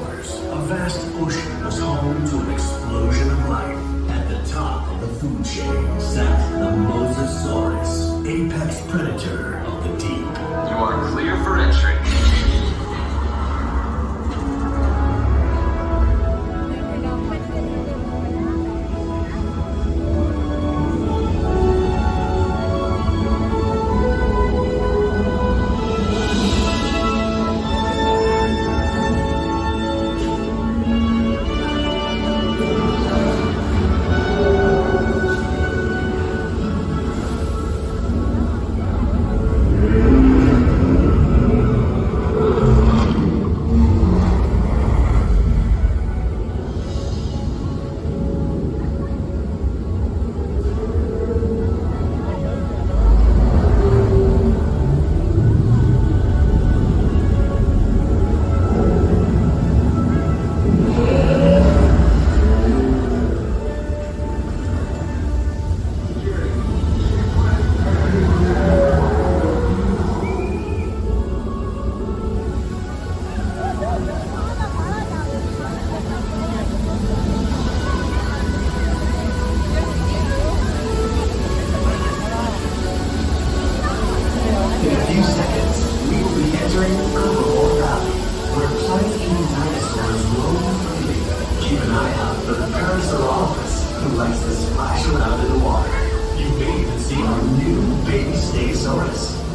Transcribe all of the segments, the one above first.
dinosaurs, a vast ocean was home to an explosion of life. At the top of the food chain sat the Mosasaurus, apex predator of the deep. You are clear for entry.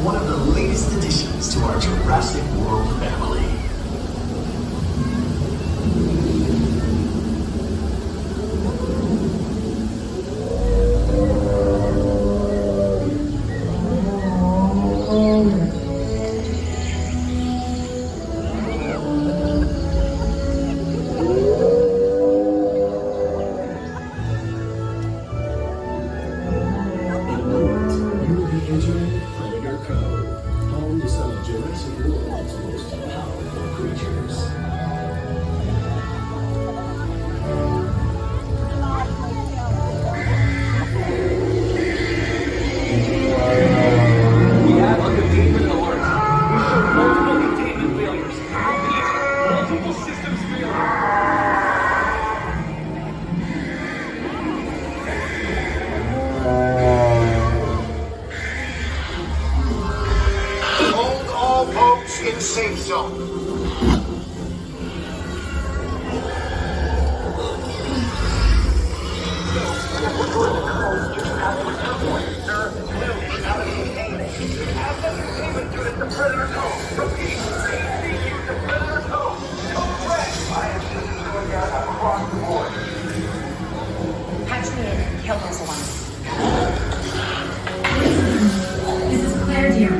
One of the latest additions to our Jurassic World family. Home to some of Jurassic World's most powerful creatures. We have a containment alert. We showed multiple containment failures. Repeat, multiple systems failures. Hold all boats in safe zone. Patch me in. Kill those ones. This is Claire, dear.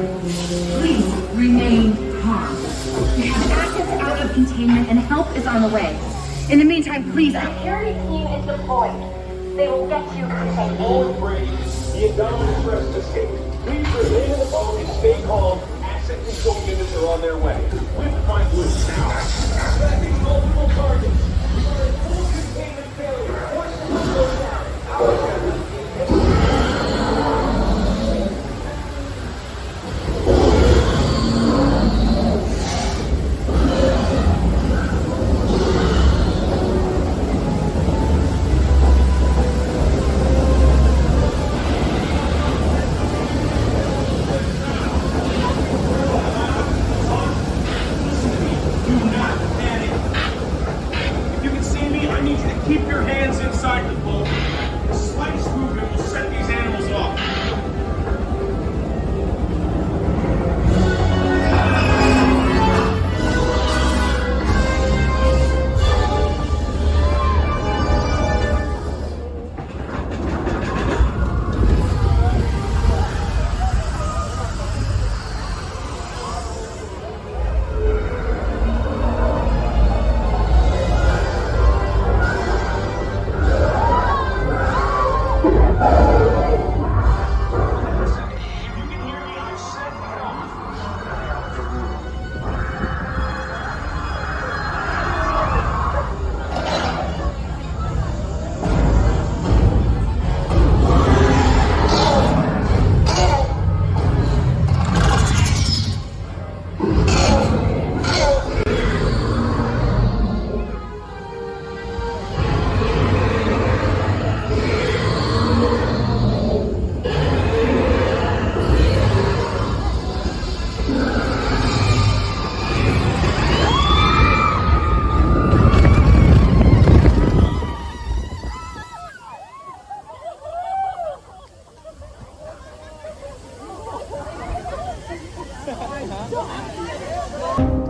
Please remain calm. We have assets out of containment and help is on the way. In the meantime, please. Security team is deployed. They will get you safe. All Brady, the Indominus Rex escaped. Please remain in the boat and stay calm. Asset control units are on their way. We have to find Blue now. Tracking multiple targets. We are in full containment failure. Forces will slow down. Keep your hands inside the boat. The slightest movement will set these animals off. huh?